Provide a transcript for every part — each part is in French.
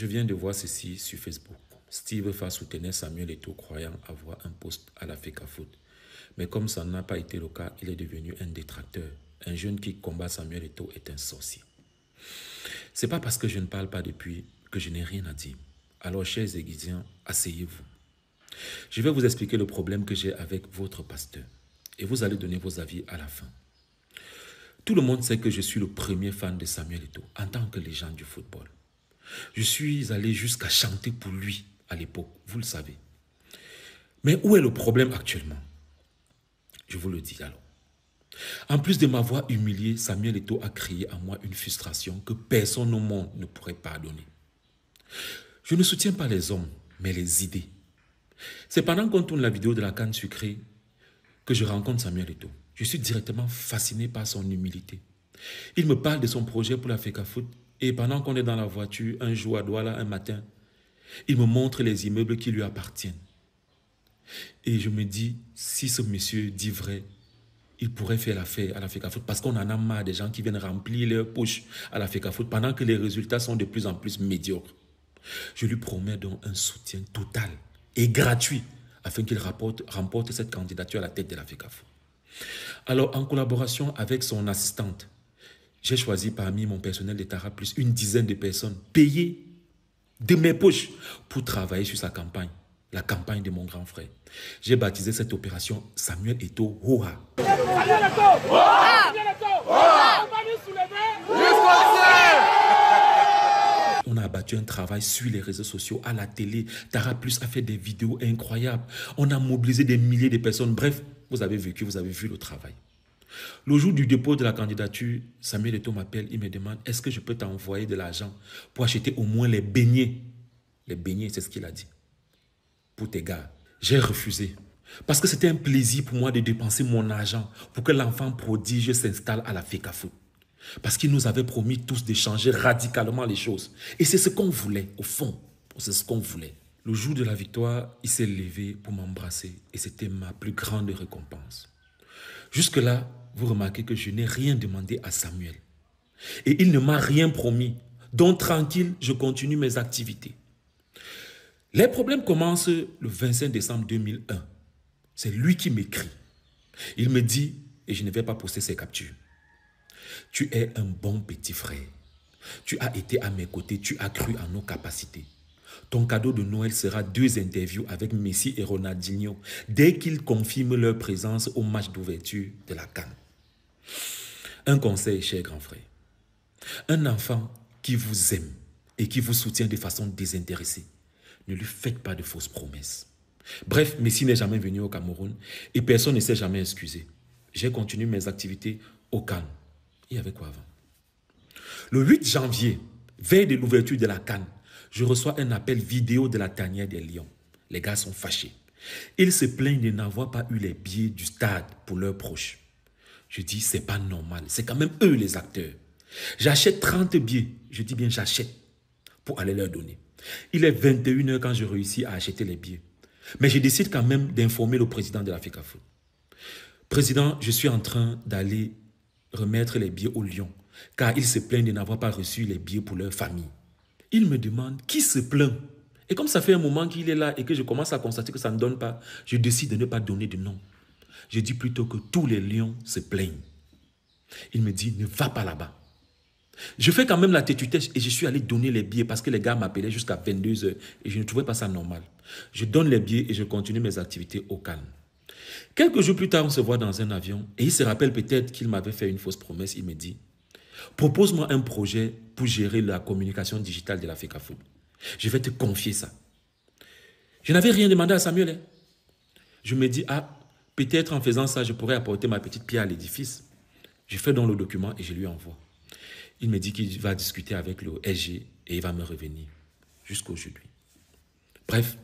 Je viens de voir ceci sur Facebook. Steve va soutenir Samuel Eto'o croyant avoir un poste à la FECAFOOT. Mais comme ça n'a pas été le cas, il est devenu un détracteur. Un jeune qui combat Samuel Eto'o est un sorcier. C'est pas parce que je ne parle pas depuis que je n'ai rien à dire. Alors, chers aiguisiens, asseyez-vous. Je vais vous expliquer le problème que j'ai avec votre pasteur. Et vous allez donner vos avis à la fin. Tout le monde sait que je suis le premier fan de Samuel Eto'o en tant que légende du football. Je suis allé jusqu'à chanter pour lui à l'époque, vous le savez. Mais où est le problème actuellement? Je vous le dis alors. En plus de m'avoir humilié, Samuel Eto'o a créé en moi une frustration que personne au monde ne pourrait pardonner. Je ne soutiens pas les hommes, mais les idées. C'est pendant qu'on tourne la vidéo de la canne sucrée que je rencontre Samuel Eto'o. Je suis directement fasciné par son humilité. Il me parle de son projet pour la FECAFOOT et pendant qu'on est dans la voiture, un jour à Douala, un matin, il me montre les immeubles qui lui appartiennent. Et je me dis, si ce monsieur dit vrai, il pourrait faire l'affaire à la FECAFOOT parce qu'on en a marre des gens qui viennent remplir leurs poches à la FECAFOOT pendant que les résultats sont de plus en plus médiocres. Je lui promets donc un soutien total et gratuit afin qu'il remporte cette candidature à la tête de la FECAFOOT. Alors, en collaboration avec son assistante, j'ai choisi parmi mon personnel de Tara Plus une dizaine de personnes payées de mes poches pour travailler sur sa campagne, la campagne de mon grand frère. J'ai baptisé cette opération Samuel Eto'o Hoha. On a abattu un travail sur les réseaux sociaux, à la télé. Tara Plus a fait des vidéos incroyables. On a mobilisé des milliers de personnes. Bref, vous avez vécu, vous avez vu le travail. Le jour du dépôt de la candidature, Samuel Eto'o m'appelle, il me demande, est-ce que je peux t'envoyer de l'argent pour acheter au moins les beignets? Les beignets, c'est ce qu'il a dit. Pour tes gars. J'ai refusé. Parce que c'était un plaisir pour moi de dépenser mon argent pour que l'enfant prodige s'installe à la FECAFOOT. Parce qu'il nous avait promis tous de changer radicalement les choses. Et c'est ce qu'on voulait, au fond. C'est ce qu'on voulait. Le jour de la victoire, il s'est levé pour m'embrasser et c'était ma plus grande récompense. Jusque-là, vous remarquez que je n'ai rien demandé à Samuel. Et il ne m'a rien promis. Donc tranquille, je continue mes activités. Les problèmes commencent le 25 décembre 2001. C'est lui qui m'écrit. Il me dit, et je ne vais pas poster ses captures, « Tu es un bon petit frère. Tu as été à mes côtés, tu as cru en nos capacités. Ton cadeau de Noël sera 2 interviews avec Messi et Ronaldinho dès qu'ils confirment leur présence au match d'ouverture de la CAN. Un conseil, cher grand frère. Un enfant qui vous aime et qui vous soutient de façon désintéressée, ne lui faites pas de fausses promesses. Bref, Messi n'est jamais venu au Cameroun et personne ne s'est jamais excusé. J'ai continué mes activités au CAN. Il y avait quoi avant? Le 8 janvier, veille de l'ouverture de la CAN, je reçois un appel vidéo de la tanière des Lions. Les gars sont fâchés. Ils se plaignent de n'avoir pas eu les billets du stade pour leurs proches. Je dis, c'est pas normal. C'est quand même eux les acteurs. J'achète 30 billets. Je dis bien, j'achète pour aller leur donner. Il est 21 h quand je réussis à acheter les billets. Mais je décide quand même d'informer le président de la FECAFOOT. Président, je suis en train d'aller remettre les billets aux Lions, car ils se plaignent de n'avoir pas reçu les billets pour leur famille. Il me demande qui se plaint. Et comme ça fait un moment qu'il est là et que je commence à constater que ça ne donne pas, je décide de ne pas donner de nom. Je dis plutôt que tous les Lions se plaignent. Il me dit, ne va pas là-bas. Je fais quand même la tétutesse et je suis allé donner les billets parce que les gars m'appelaient jusqu'à 22 h et je ne trouvais pas ça normal. Je donne les billets et je continue mes activités au calme. Quelques jours plus tard, on se voit dans un avion et il se rappelle peut-être qu'il m'avait fait une fausse promesse. Il me dit, propose-moi un projet pour gérer la communication digitale de la FECAFOOT. Je vais te confier ça. Je n'avais rien demandé à Samuel. Hein. Je me dis, ah, peut-être en faisant ça, je pourrais apporter ma petite pierre à l'édifice. Je fais donc le document et je lui envoie. Il me dit qu'il va discuter avec le SG et il va me revenir jusqu'aujourd'hui. Bref,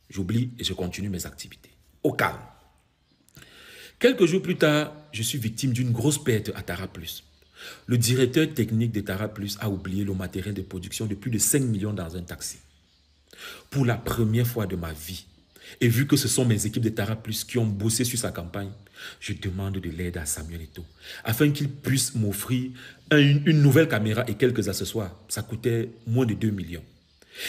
j'oublie et je continue mes activités. Au calme. Quelques jours plus tard, je suis victime d'une grosse perte à Tara Plus. Le directeur technique de Tara Plus a oublié le matériel de production de plus de 5 millions dans un taxi. Pour la première fois de ma vie, et vu que ce sont mes équipes de Tara Plus qui ont bossé sur sa campagne, je demande de l'aide à Samuel Eto'o afin qu'il puisse m'offrir une nouvelle caméra et quelques accessoires. Ça coûtait moins de 2 millions.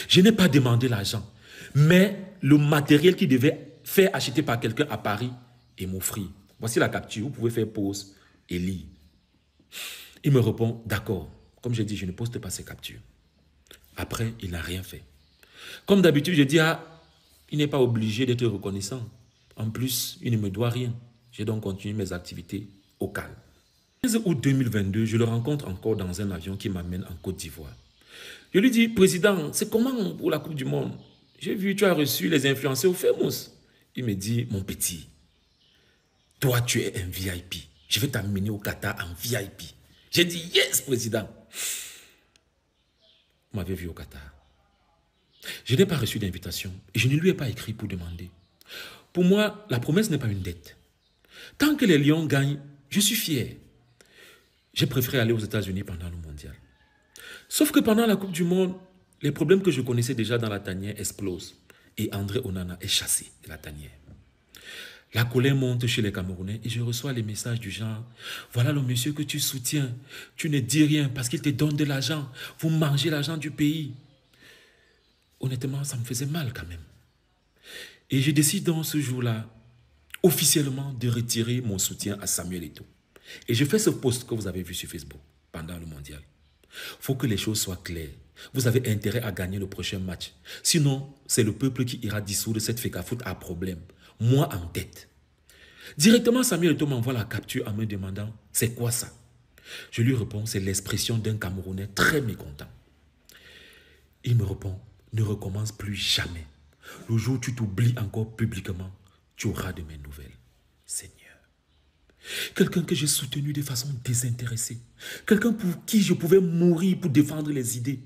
Je n'ai pas demandé l'argent, mais le matériel qu'il devait faire acheter par quelqu'un à Paris et m'offrir. Voici la capture, vous pouvez faire pause et lire. Il me répond, d'accord. Comme j'ai dit, je ne poste pas ces captures. Après, il n'a rien fait. Comme d'habitude, je dis, ah, il n'est pas obligé d'être reconnaissant. En plus, il ne me doit rien. J'ai donc continué mes activités au calme. Le 15 août 2022, je le rencontre encore dans un avion qui m'amène en Côte d'Ivoire. Je lui dis, président, c'est comment pour la Coupe du Monde? J'ai vu, tu as reçu les influenceurs au Famous. Il me dit, mon petit, toi, tu es un VIP. Je vais t'amener au Qatar en VIP. J'ai dit, yes, président. Vous m'avez vu au Qatar. Je n'ai pas reçu d'invitation et je ne lui ai pas écrit pour demander. Pour moi, la promesse n'est pas une dette. Tant que les Lions gagnent, je suis fier. J'ai préféré aller aux États-Unis pendant le mondial. Sauf que pendant la Coupe du Monde, les problèmes que je connaissais déjà dans la tanière explosent et André Onana est chassé de la tanière. La colère monte chez les Camerounais et je reçois les messages du genre « Voilà le monsieur que tu soutiens, tu ne dis rien parce qu'il te donne de l'argent, vous mangez l'argent du pays. » Honnêtement, ça me faisait mal quand même. Et je décide dans ce jour-là, officiellement, de retirer mon soutien à Samuel Eto'o. Et je fais ce post que vous avez vu sur Facebook pendant le mondial. Il faut que les choses soient claires. Vous avez intérêt à gagner le prochain match. Sinon, c'est le peuple qui ira dissoudre cette FECAFOOT à problème. Moi en tête. Directement, Samuel Eto'o m'envoie la capture en me demandant « C'est quoi ça ?» Je lui réponds « C'est l'expression d'un Camerounais très mécontent. » Il me répond « Ne recommence plus jamais. Le jour où tu t'oublies encore publiquement, tu auras de mes nouvelles. Seigneur. » Quelqu'un que j'ai soutenu de façon désintéressée. Quelqu'un pour qui je pouvais mourir pour défendre les idées.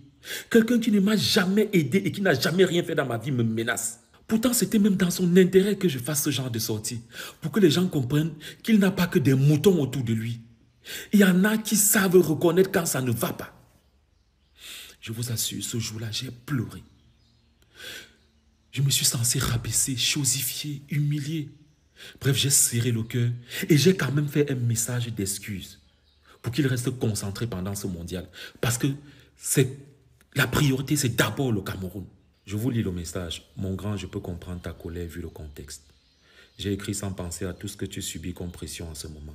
Quelqu'un qui ne m'a jamais aidé et qui n'a jamais rien fait dans ma vie me menace. Pourtant, c'était même dans son intérêt que je fasse ce genre de sortie. Pour que les gens comprennent qu'il n'a pas que des moutons autour de lui. Il y en a qui savent reconnaître quand ça ne va pas. Je vous assure, ce jour-là, j'ai pleuré. Je me suis senti rabaisser, chosifier, humilier. Bref, j'ai serré le cœur et j'ai quand même fait un message d'excuse pour qu'il reste concentré pendant ce mondial. Parce que la priorité, c'est d'abord le Cameroun. Je vous lis le message. Mon grand, je peux comprendre ta colère vu le contexte. J'ai écrit sans penser à tout ce que tu subis comme pression en ce moment.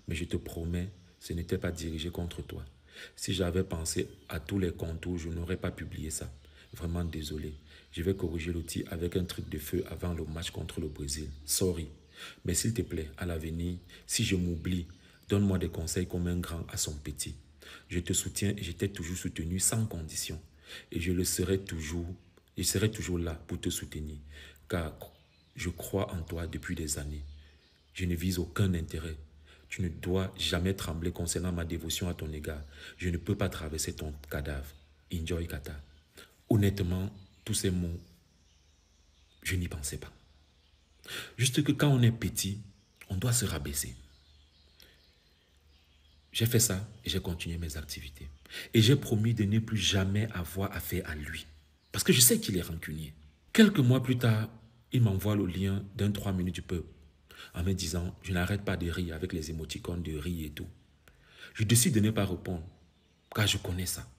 Mais je te promets, ce n'était pas dirigé contre toi. Si j'avais pensé à tous les contours, je n'aurais pas publié ça. Vraiment désolé. Je vais corriger le tir avec un truc de feu avant le match contre le Brésil. Sorry. Mais s'il te plaît, à l'avenir, si je m'oublie, donne-moi des conseils comme un grand à son petit. Je te soutiens et je t'ai toujours soutenu sans condition. Et je serai toujours là pour te soutenir. Car je crois en toi depuis des années. Je ne vise aucun intérêt. Tu ne dois jamais trembler concernant ma dévotion à ton égard. Je ne peux pas traverser ton cadavre. Enjoy Qatar. Honnêtement, tous ces mots, je n'y pensais pas. Juste que quand on est petit, on doit se rabaisser. J'ai fait ça et j'ai continué mes activités. Et j'ai promis de ne plus jamais avoir affaire à lui. Parce que je sais qu'il est rancunier. Quelques mois plus tard, il m'envoie le lien d'un 3 minutes du peuple en me disant « Je n'arrête pas de rire avec les émoticônes de rire et tout. » Je décide de ne pas répondre, car je connais ça.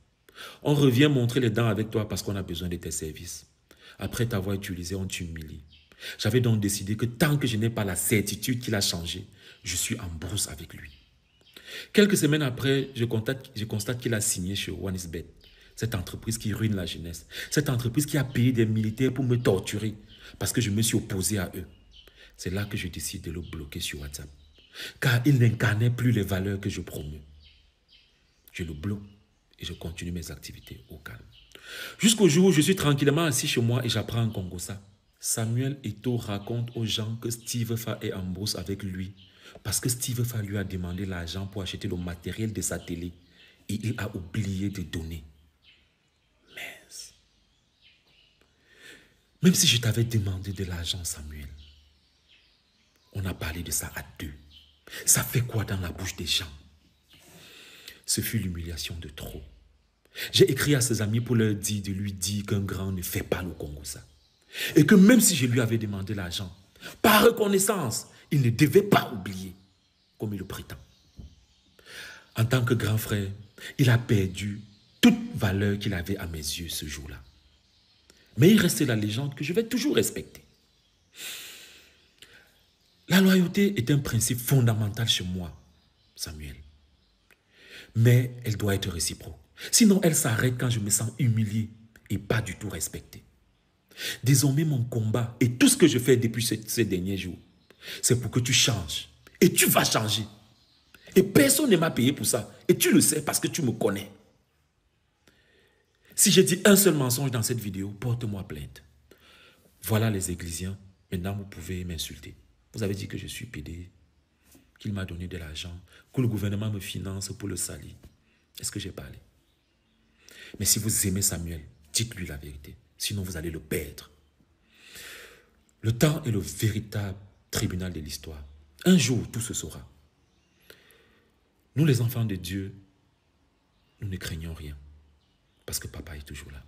On revient montrer les dents avec toi parce qu'on a besoin de tes services. Après t'avoir utilisé, on t'humilie. J'avais donc décidé que tant que je n'ai pas la certitude qu'il a changé, je suis en brousse avec lui. Quelques semaines après, je constate qu'il a signé chez OneXBet, cette entreprise qui ruine la jeunesse, cette entreprise qui a payé des militaires pour me torturer parce que je me suis opposé à eux. C'est là que je décide de le bloquer sur WhatsApp, car il n'incarnait plus les valeurs que je promeux. Je le bloque et je continue mes activités au calme. Jusqu'au jour où je suis tranquillement assis chez moi et j'apprends en Congo ça. Samuel Eto'o raconte aux gens que Steve Fa est en brousse avec lui parce que Steve Fa lui a demandé l'argent pour acheter le matériel de sa télé et il a oublié de donner. Mince. Même si je t'avais demandé de l'argent, Samuel, on a parlé de ça à deux. Ça fait quoi dans la bouche des gens? Ce fut l'humiliation de trop. J'ai écrit à ses amis pour leur dire, de lui dire qu'un grand ne fait pas le Congo ça. Et que même si je lui avais demandé l'argent, par reconnaissance, il ne devait pas oublier, comme il le prétend. En tant que grand frère, il a perdu toute valeur qu'il avait à mes yeux ce jour-là. Mais il reste la légende que je vais toujours respecter. La loyauté est un principe fondamental chez moi, Samuel. Mais elle doit être réciproque. Sinon, elle s'arrête quand je me sens humilié et pas du tout respecté. Désormais, mon combat et tout ce que je fais depuis ces derniers jours, c'est pour que tu changes. Et tu vas changer. Et personne ne m'a payé pour ça. Et tu le sais parce que tu me connais. Si j'ai dit un seul mensonge dans cette vidéo, porte-moi plainte. Voilà les Ecclésiens. Maintenant, vous pouvez m'insulter. Vous avez dit que je suis pédé, qu'il m'a donné de l'argent, que le gouvernement me finance pour le salir. Est-ce que j'ai parlé? Mais si vous aimez Samuel, dites-lui la vérité. Sinon, vous allez le perdre. Le temps est le véritable tribunal de l'histoire. Un jour, tout se saura. Nous, les enfants de Dieu, nous ne craignons rien. Parce que papa est toujours là.